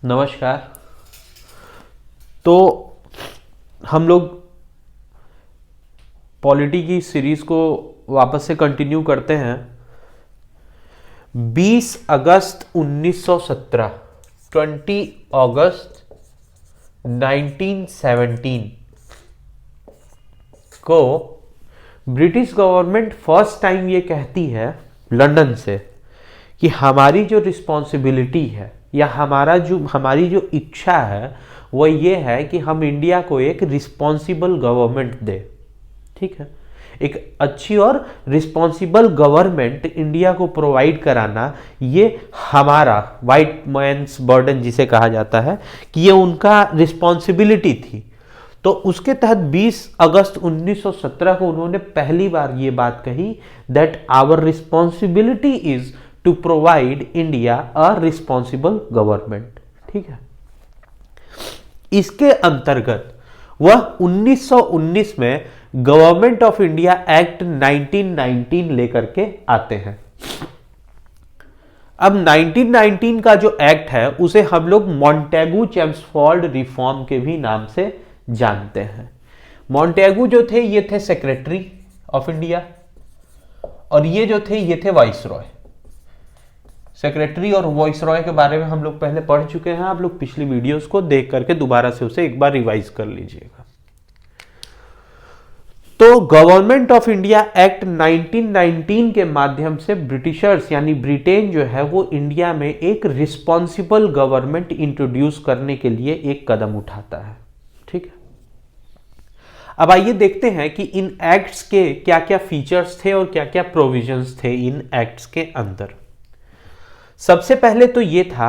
नमस्कार। तो हम लोग पॉलिटी की सीरीज को वापस से कंटिन्यू करते हैं। 20 अगस्त 1917, 20 अगस्त 1917 को ब्रिटिश गवर्नमेंट फर्स्ट टाइम ये कहती है लंदन से कि हमारी जो रिस्पॉन्सिबिलिटी है या हमारी जो इच्छा है वो ये है कि हम इंडिया को एक रिस्पॉन्सिबल गवर्नमेंट दे। ठीक है, एक अच्छी और रिस्पॉन्सिबल गवर्नमेंट इंडिया को प्रोवाइड कराना ये हमारा वाइट मैन्स बर्डन जिसे कहा जाता है कि ये उनका रिस्पॉन्सिबिलिटी थी। तो उसके तहत 20 अगस्त 1917 को उन्होंने पहली बार ये बात कही that our responsibility is to provide India a responsible government. ठीक है, इसके अंतर्गत वह 1919 में गवर्नमेंट ऑफ इंडिया एक्ट 1919 लेकर के आते हैं। अब 1919 का जो एक्ट है उसे हम लोग मॉन्टेगू-चेम्सफोर्ड रिफॉर्म के भी नाम से जानते हैं। मॉन्टेगू जो थे ये थे सेक्रेटरी ऑफ इंडिया और ये जो थे ये थे वाइसरॉय। सेक्रेटरी और वाइसरॉय के बारे में हम लोग पहले पढ़ चुके हैं, आप लोग पिछली वीडियोस को देख करके दोबारा से उसे एक बार रिवाइज कर लीजिएगा। तो गवर्नमेंट ऑफ इंडिया एक्ट 1919 के माध्यम से ब्रिटिशर्स यानी ब्रिटेन जो है वो इंडिया में एक रिस्पॉन्सिबल गवर्नमेंट इंट्रोड्यूस करने के लिए एक कदम उठाता है। ठीक है, अब आइए देखते हैं कि इन एक्ट्स के क्या क्या फीचर्स थे और क्या क्या प्रोविजंस थे इन एक्ट्स के अंदर। सबसे पहले तो यह था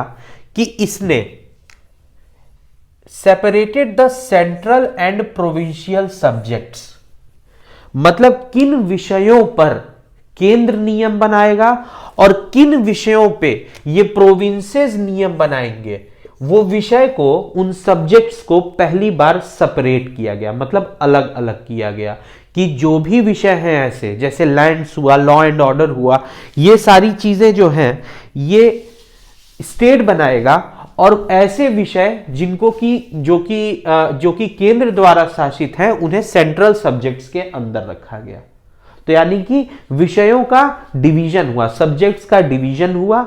कि इसने separated the central and provincial subjects, मतलब किन विषयों पर केंद्र नियम बनाएगा और किन विषयों पे ये प्रोविंसेस नियम बनाएंगे, वो विषय को उन सब्जेक्ट्स को पहली बार सेपरेट किया गया, मतलब अलग अलग किया गया कि जो भी विषय हैं ऐसे जैसे लैंड्स हुआ, लॉ एंड ऑर्डर हुआ, ये सारी चीजें जो हैं ये स्टेट बनाएगा और ऐसे विषय जिनको की जो कि केंद्र द्वारा शासित हैं उन्हें सेंट्रल सब्जेक्ट्स के अंदर रखा गया। तो यानी कि विषयों का डिवीजन हुआ, सब्जेक्ट्स का डिवीजन हुआ।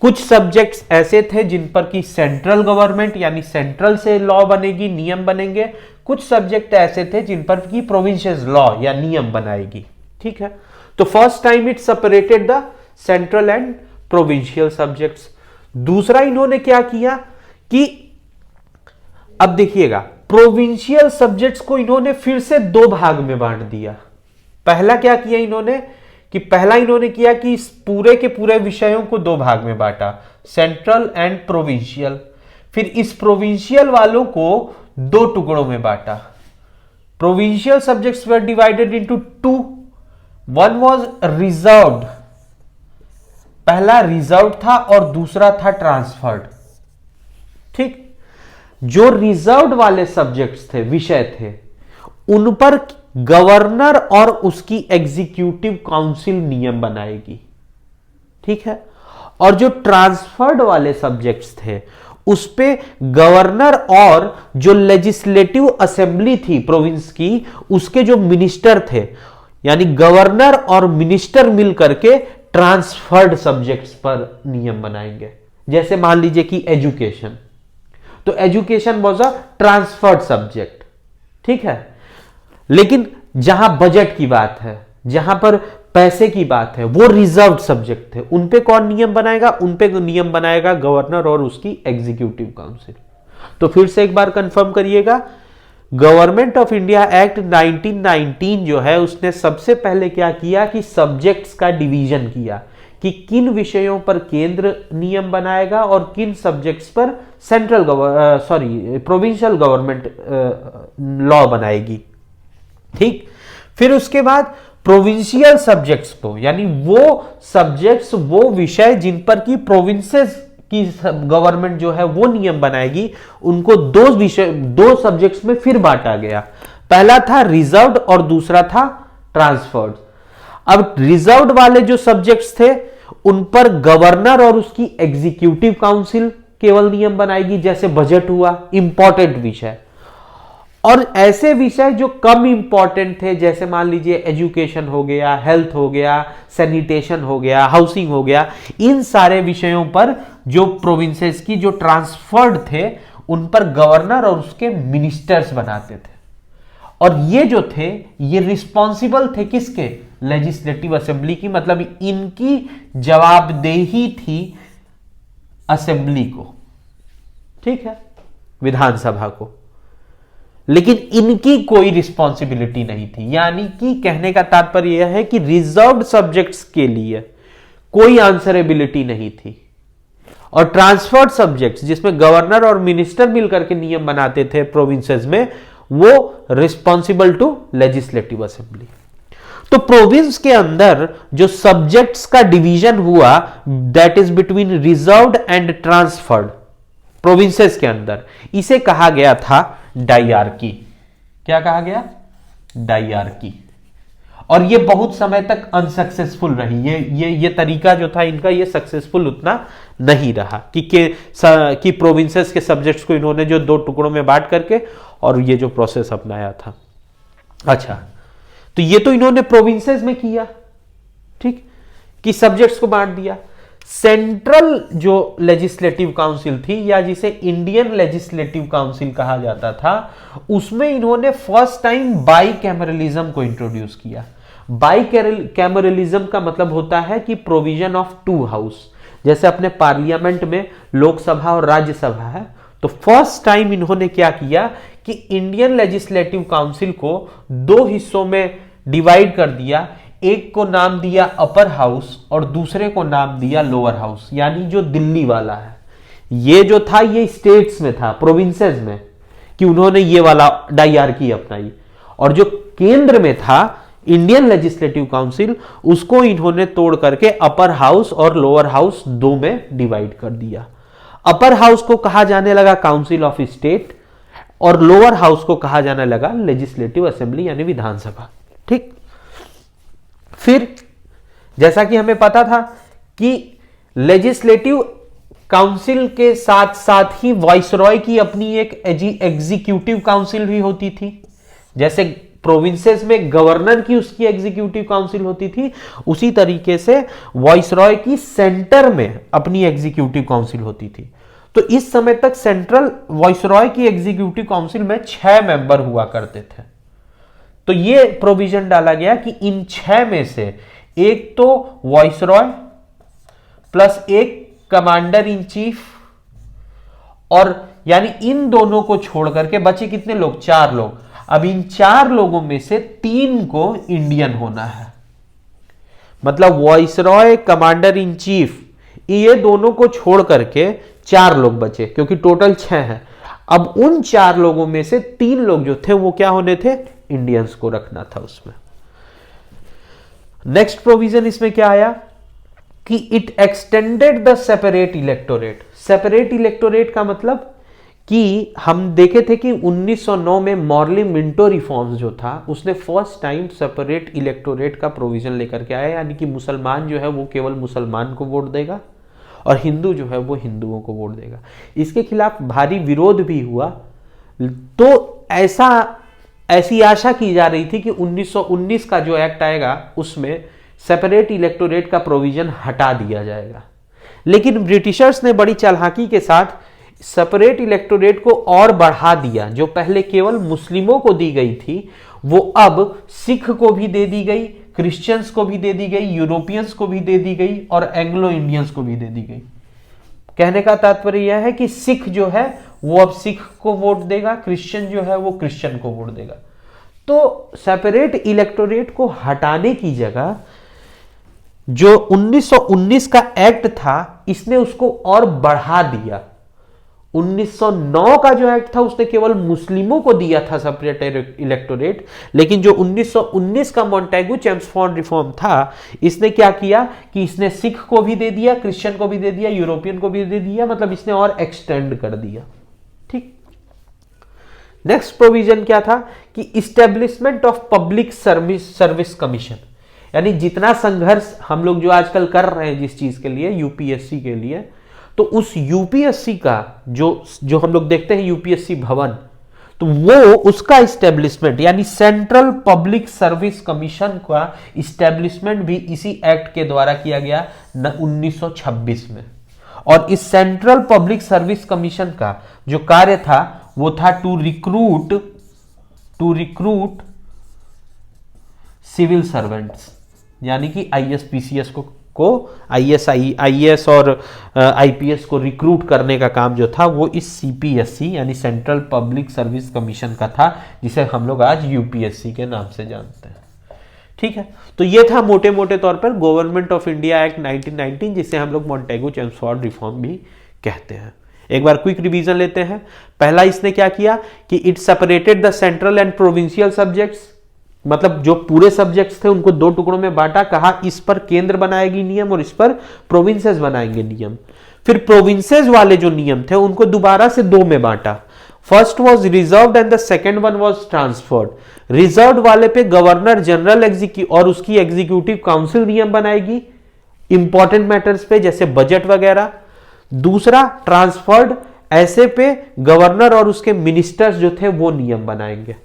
कुछ सब्जेक्ट्स ऐसे थे जिन पर की सेंट्रल गवर्नमेंट यानी सेंट्रल से लॉ बनेगी, नियम बनेंगे। कुछ सब्जेक्ट ऐसे थे जिन पर की प्रोविंशियल लॉ या नियम बनाएगी। ठीक है, तो first time it separated the central and provincial subjects. दूसरा इन्होंने क्या किया कि अब देखिएगा प्रोविंशियल सब्जेक्ट्स को इन्होंने फिर से दो भाग में बांट दिया। पहला क्या किया इन्होंने कि पहला इन्होंने किया कि इस पूरे के पूरे विषयों को दो भाग में बांटा, सेंट्रल एंड प्रोविंशियल। फिर इस प्रोविंशियल वालों को दो टुकड़ों में बांटा। Provincial subjects were divided into two. One was reserved, पहला रिजर्व था और दूसरा था ट्रांसफर्ड। ठीक, जो रिजर्व्ड वाले सब्जेक्ट्स थे, विषय थे, उन पर गवर्नर और उसकी एग्जीक्यूटिव काउंसिल नियम बनाएगी। ठीक है, और जो ट्रांसफर्ड वाले सब्जेक्ट्स थे उस पे गवर्नर और जो लेजिस्लेटिव असेंबली थी प्रोविंस की, उसके जो मिनिस्टर थे, यानी गवर्नर और मिनिस्टर मिल करके ट्रांसफर्ड सब्जेक्ट्स पर नियम बनाएंगे। जैसे मान लीजिए कि एजुकेशन, तो education was a transferred subject. ठीक है, लेकिन जहां बजट की बात है, जहां पर पैसे की बात है, वो रिजर्व्ड सब्जेक्ट थे। उन पे कौन नियम बनाएगा? उन पे नियम बनाएगा गवर्नर और उसकी एग्जीक्यूटिव काउंसिल। तो फिर से एक बार कंफर्म करिएगा, गवर्नमेंट ऑफ इंडिया एक्ट 1919 जो है उसने सबसे पहले क्या किया कि सब्जेक्ट्स का डिवीजन किया कि किन विषयों पर केंद्र नियम बनाएगा और किन सब्जेक्ट्स पर प्रोविंशियल गवर्नमेंट लॉ बनाएगी। ठीक, फिर उसके बाद प्रोविंशियल सब्जेक्ट्स को, यानी वो सब्जेक्ट्स, वो विषय जिन पर की प्रोविंसेस की गवर्नमेंट जो है वो नियम बनाएगी, उनको दो सब्जेक्ट्स में फिर बांटा गया। पहला था रिजर्व्ड और दूसरा था ट्रांसफर्ड। अब रिजर्व्ड वाले जो सब्जेक्ट्स थे उन पर गवर्नर और उसकी एग्जीक्यूटिव काउंसिल केवल नियम बनाएगी, जैसे बजट हुआ, इंपॉर्टेंट विषय। और ऐसे विषय जो कम इंपॉर्टेंट थे, जैसे मान लीजिए एजुकेशन हो गया, हेल्थ हो गया, सैनिटेशन हो गया, हाउसिंग हो गया, इन सारे विषयों पर जो प्रोविंसेस की जो ट्रांसफर्ड थे उन पर गवर्नर और उसके मिनिस्टर्स बनाते थे। और ये जो थे ये रिस्पॉन्सिबल थे किसके? लेजिस्लेटिव असेंबली की, मतलब इनकी जवाबदेही थी असेंबली को, ठीक है, विधानसभा को। लेकिन इनकी कोई रिस्पॉन्सिबिलिटी नहीं थी। यानी कि कहने का तात्पर्य यह है कि रिजर्व्ड सब्जेक्ट्स के लिए कोई आंसरेबिलिटी नहीं थी, और ट्रांसफर्ड सब्जेक्ट्स जिसमें गवर्नर और मिनिस्टर मिलकर के नियम बनाते थे प्रोविंसेस में, वो रिस्पॉन्सिबल टू लेजिस्लेटिव असेंबली। तो प्रोविंस के अंदर जो सब्जेक्ट्स का डिवीजन हुआ, that is between reserved and transferred provinces के अंदर, इसे कहा गया था डायरार्की। क्या कहा गया? डायरार्की। और ये बहुत समय तक अनसक्सेसफुल रही। ये तरीका जो था इनका, ये सक्सेसफुल उतना नहीं रहा कि प्रोविंसेस के सब्जेक्ट्स को इन्होंने जो दो टुकड़ों में बांट करके और ये जो प्रोसेस अपनाया था। अच्छा, तो ये तो इन्होंने प्रोविंसेस में किया, ठीक, कि सब्जेक्ट्स को बांट दिया। सेंट्रल जो लेजिस्लेटिव काउंसिल थी, या जिसे इंडियन लेजिस्लेटिव काउंसिल कहा जाता था, उसमें इन्होंने फर्स्ट टाइम बाई कैमरलिज्म को इंट्रोड्यूस किया। बाई कैमरलिज्म का मतलब होता है कि प्रोविजन ऑफ टू हाउस। जैसे अपने पार्लियामेंट में लोकसभा और राज्यसभा है, तो फर्स्ट टाइम इन्होंने क्या किया कि इंडियन लेजिस्लेटिव काउंसिल को दो हिस्सों में डिवाइड कर दिया। एक को नाम दिया अपर हाउस और दूसरे को नाम दिया लोअर हाउस, यानी जो दिल्ली वाला है। ये जो था ये स्टेट्स में था, प्रोविंसेस में, कि उन्होंने ये वाला डायरार्की अपनाई। और जो केंद्र में था इंडियन लेजिस्लेटिव काउंसिल, उसको इन्होंने तोड़ करके अपर हाउस और लोअर हाउस दो में डिवाइड कर दिया। अपर हाउस को कहा जाने लगा काउंसिल ऑफ स्टेट, और लोअर हाउस को कहा जाने लगा लेजिस्लेटिव असेंबली यानी विधानसभा, ठीक। फिर जैसा कि हमें पता था कि लेजिस्लेटिव काउंसिल के साथ साथ ही वाइसरॉय की अपनी एक एग्जीक्यूटिव काउंसिल भी होती थी। जैसे प्रोविंसेस में गवर्नर की उसकी एग्जीक्यूटिव काउंसिल होती थी, उसी तरीके से वाइसरॉय की सेंटर में अपनी एग्जीक्यूटिव काउंसिल होती थी। तो इस समय तक सेंट्रल वाइसरॉय की एग्जीक्यूटिव काउंसिल में 6 मेंबर हुआ करते थे। तो ये प्रोविजन डाला गया कि इन 6 में से एक तो वाइसरॉय प्लस एक कमांडर इन चीफ, और यानी इन दोनों को छोड़ करके बचे कितने लोग? 4 लोग। अब इन 4 लोगों में से 3 को इंडियन होना है। मतलब वाइसरॉय, कमांडर इन चीफ, ये दोनों को छोड़ करके 4 लोग बचे, क्योंकि टोटल 6 हैं। अब उन 4 लोगों में से 3 लोग जो थे वो क्या होने थे? इंडियंस को रखना था उसमें। नेक्स्ट प्रोविजन इसमें क्या आया कि it extended the separate electorate. Separate electorate का मतलब कि हम देखे थे कि 1909 में मॉर्ली मिंटो रिफॉर्म्स जो था, उसने फर्स्ट टाइम सेपरेट इलेक्टोरेट का प्रोविजन लेकर के आया। यानी कि मुसलमान जो है वो केवल मुसलमान को वोट देगा और हिंदू जो है वो हिंदुओं को वोट देगा। इसके खिलाफ भारी विरोध भी हुआ। तो ऐसी आशा की जा रही थी कि 1919 का जो एक्ट आएगा उसमें सेपरेट इलेक्टोरेट का प्रोविजन हटा दिया जाएगा। लेकिन ब्रिटिशर्स ने बड़ी चालाकी के साथ सेपरेट इलेक्टोरेट को और बढ़ा दिया। जो पहले केवल मुस्लिमों को दी गई थी वो अब सिख को भी दे दी गई, क्रिश्चियंस को भी दे दी गई, यूरोपियंस को भी दे दी गई और एंग्लो इंडियंस को भी दे दी गई। कहने का तात्पर्य यह है कि सिख जो है वो अब सिख को वोट देगा, क्रिश्चियन जो है वो क्रिश्चियन को वोट देगा। तो सेपरेट इलेक्टोरेट को हटाने की जगह जो 1919 का एक्ट था, इसने उसको और बढ़ा दिया। 1909 का जो एक्ट था उसने केवल मुस्लिमों को दिया था सेपरेट इलेक्टोरेट, लेकिन जो 1919 का मॉन्टेगू चेम्सफोर्ड रिफॉर्म था, इसने क्या किया कि इसने सिख को भी दे दिया, क्रिश्चियन को भी दे दिया, यूरोपियन को भी दे दिया, मतलब इसने और एक्सटेंड कर दिया, ठीक। नेक्स्ट प्रोविजन क्या था कि establishment of public service commission. यानी जितना संघर्ष हम लोग जो आजकल कर रहे हैं जिस चीज के लिए, यूपीएससी के लिए, तो उस यूपीएससी का जो हम लोग देखते हैं यूपीएससी भवन, तो वो उसका इस्टेब्लिशमेंट यानी सेंट्रल पब्लिक सर्विस कमीशन का इस्टेब्लिशमेंट भी इसी एक्ट के द्वारा किया गया 1926 में। और इस सेंट्रल पब्लिक सर्विस कमीशन का जो कार्य था वो था टू रिक्रूट सिविल सर्वेंट्स, यानी कि आईएएस को आईएएस और आईपीएस को रिक्रूट करने का काम जो था वो इस सीपीएससी यानी सेंट्रल पब्लिक सर्विस कमीशन का था, जिसे हम लोग आज यूपीएससी के नाम से जानते हैं। ठीक है, तो ये था मोटे मोटे तौर पर गवर्नमेंट ऑफ इंडिया एक्ट 1919, जिसे हम लोग मॉन्टेगू-चेम्सफोर्ड रिफॉर्म भी कहते हैं। एक बार क्विक रिवीजन लेते हैं। पहला इसने क्या किया कि it separated the central and provincial subjects, मतलब जो पूरे सब्जेक्ट्स थे उनको दो टुकड़ों में बांटा, कहा इस पर केंद्र बनाएगी नियम और इस पर प्रोविंसेस बनाएंगे नियम। फिर प्रोविंसेस वाले जो नियम थे उनको दोबारा से दो में बांटा। First was reserved and the second one was transferred. Reserved वाले पे गवर्नर जनरल और उसकी एग्जीक्यूटिव काउंसिल नियम बनाएगी इंपॉर्टेंट मैटर्स पे जैसे बजट वगैरह। दूसरा ट्रांसफर्ड, ऐसे पे गवर्नर और उसके मिनिस्टर्स जो थे वो नियम बनाएंगे।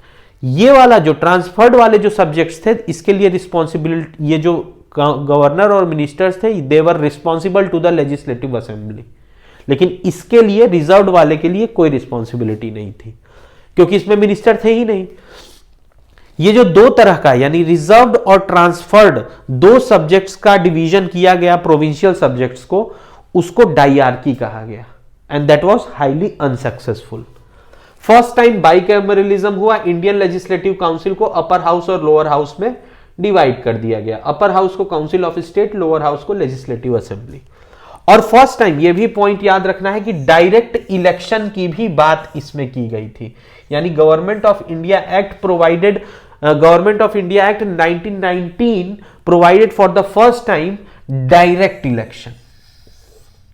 ये वाला जो ट्रांसफर्ड वाले जो सब्जेक्ट्स थे इसके लिए रिस्पॉन्सिबिलिटी, ये जो गवर्नर और मिनिस्टर्स थे they were responsible to the legislative assembly, लेकिन इसके लिए रिजर्व्ड वाले के लिए कोई रिस्पॉन्सिबिलिटी नहीं थी क्योंकि इसमें मिनिस्टर थे ही नहीं। ये जो दो तरह का यानी रिजर्व्ड और ट्रांसफर्ड दो सब्जेक्ट्स का डिवीजन किया गया प्रोविंशियल सब्जेक्ट्स को, उसको डायआर्की कहा गया and that was highly unsuccessful. First time bicameralism हुआ। इंडियन लेजिस्लेटिव काउंसिल को अपर हाउस और लोअर हाउस में डिवाइड कर दिया गया। अपर हाउस को council of state, lower house को लेजिस्लेटिव असेंबली। और फर्स्ट टाइम ये भी पॉइंट याद रखना है कि डायरेक्ट इलेक्शन की भी बात इसमें की गई थी, यानी government of India act 1919 provided for the first time direct election.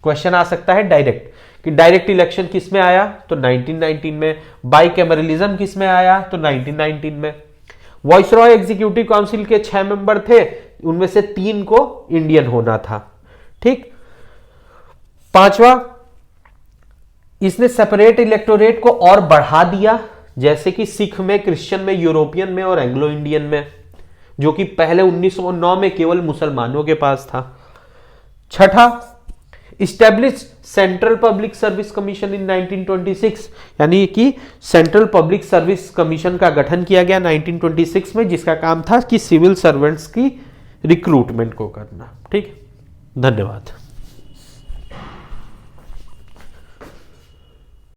Question आ सकता है डायरेक्ट कि डायरेक्ट इलेक्शन किस में आया, तो 1919 में। बाइकैमरलिज्म किस में आया, तो 1919 में। वॉइसरॉय एग्जीक्यूटिव काउंसिल के 6 मेंबर थे, उनमें से 3 को इंडियन होना था। ठीक। पांचवा, इसने सेपरेट इलेक्टोरेट को और बढ़ा दिया, जैसे कि सिख में, क्रिश्चियन में, यूरोपियन में और एंग्लो इंडियन में, जो कि पहले 1909 में केवल मुसलमानों के पास था। छठा, establish central public service commission इन 1926, यानी कि सेंट्रल पब्लिक सर्विस कमीशन का गठन किया गया 1926 में, जिसका काम था कि सिविल सर्वेंट्स की रिक्रूटमेंट को करना। ठीक, धन्यवाद।